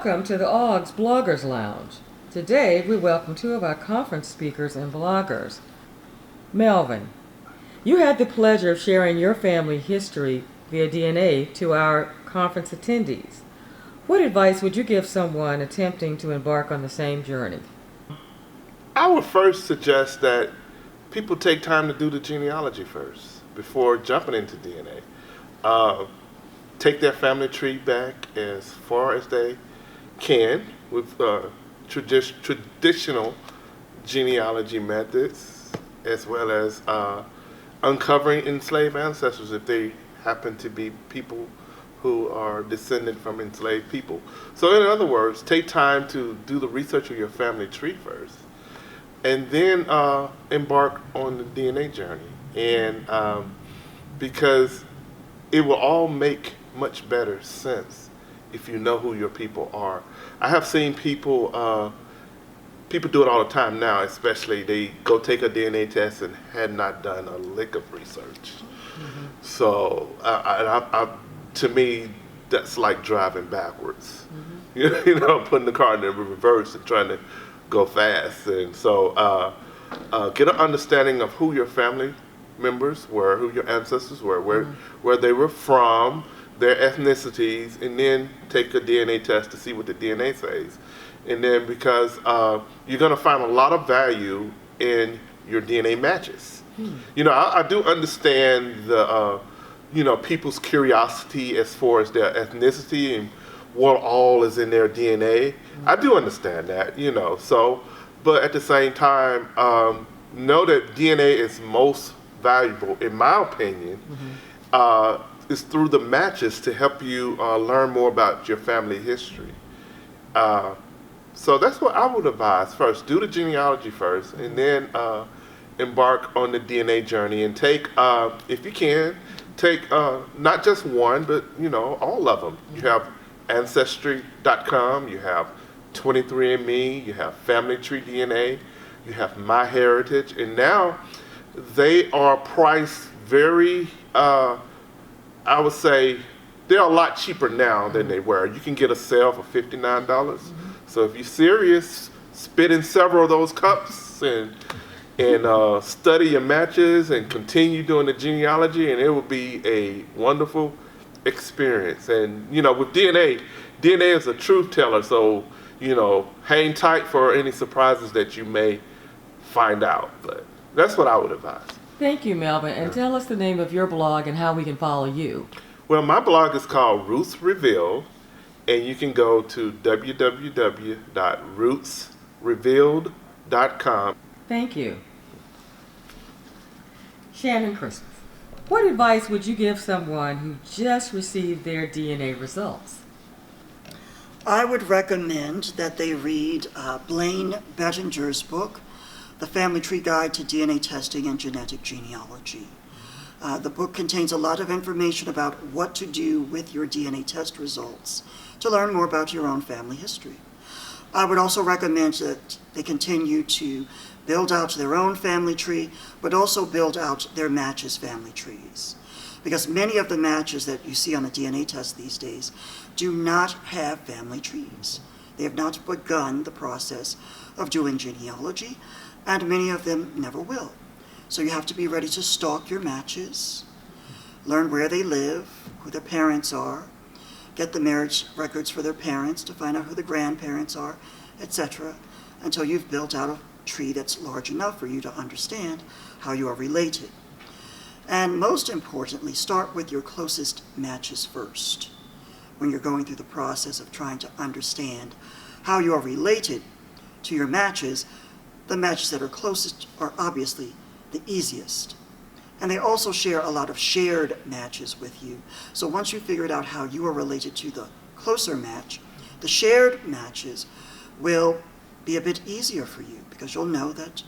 Welcome to the AAHGS Bloggers Lounge. Today we welcome two of our conference speakers and bloggers. Melvin, you had the pleasure of sharing your family history via DNA to our conference attendees. What advice would you give someone attempting to embark on the same journey? I would first suggest that people take time to do the genealogy first before jumping into DNA. Take their family tree back as far as they can with traditional genealogy methods, as well as uncovering enslaved ancestors if they happen to be people who are descended from enslaved people. So in other words, take time to do the research of your family tree first, and then embark on the DNA journey. And because it will all make much better sense if you know who your people are. I have seen people do it all the time now, especially they go take a DNA test and had not done a lick of research. Mm-hmm. So to me, that's like driving backwards. Mm-hmm. You know, putting the car in the reverse and trying to go fast. And so get an understanding of who your family members were, who your ancestors were, where they were from, their ethnicities, and then take a DNA test to see what the DNA says. And then because you're going to find a lot of value in your DNA matches. You know, I do understand the people's curiosity as far as their ethnicity and what all is in their DNA. I do understand that, but at the same time, know that DNA is most valuable, in my opinion, is through the matches to help you learn more about your family history. So that's what I would advise first. Do the genealogy first, and then embark on the DNA journey, and take, if you can, take not just one, but all of them. You have Ancestry.com, you have 23andMe, you have Family Tree DNA, you have MyHeritage, and now they are priced very, I would say, they're a lot cheaper now than they were. You can get a sale for $59. So if you're serious, spit in several of those cups and study your matches and continue doing the genealogy, and it will be a wonderful experience. And with DNA is a truth teller, so hang tight for any surprises that you may find out. But that's what I would advise. Thank you, Melvin. And tell us the name of your blog and how we can follow you. Well, my blog is called Roots Revealed, and you can go to www.rootsrevealed.com. Thank you. Shannon, what advice would you give someone who just received their DNA results? I would recommend that they read Blaine Bettinger's book, The Family Tree Guide to DNA Testing and Genetic Genealogy. The book contains a lot of information about what to do with your DNA test results to learn more about your own family history. I would also recommend that they continue to build out their own family tree, but also build out their matches family trees. Because many of the matches that you see on a DNA test these days do not have family trees. They have not begun the process of doing genealogy, and many of them never will. So you have to be ready to stalk your matches, learn where they live, who their parents are, get the marriage records for their parents to find out who the grandparents are, etc., until you've built out a tree that's large enough for you to understand how you are related. And most importantly, start with your closest matches first. When you're going through the process of trying to understand how you are related to your matches, the matches that are closest are obviously the easiest. And they also share a lot of shared matches with you. So once you've figured out how you are related to the closer match, the shared matches will be a bit easier for you because you'll know that,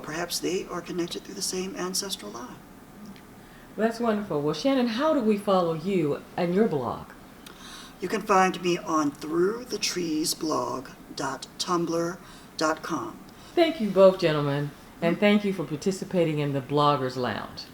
perhaps they are connected through the same ancestral line. That's wonderful. Well, Shannon, how do we follow you and your blog? You can find me on throughthetreesblog.tumblr.com. Thank you both, gentlemen, and thank you for participating in the Bloggers Lounge.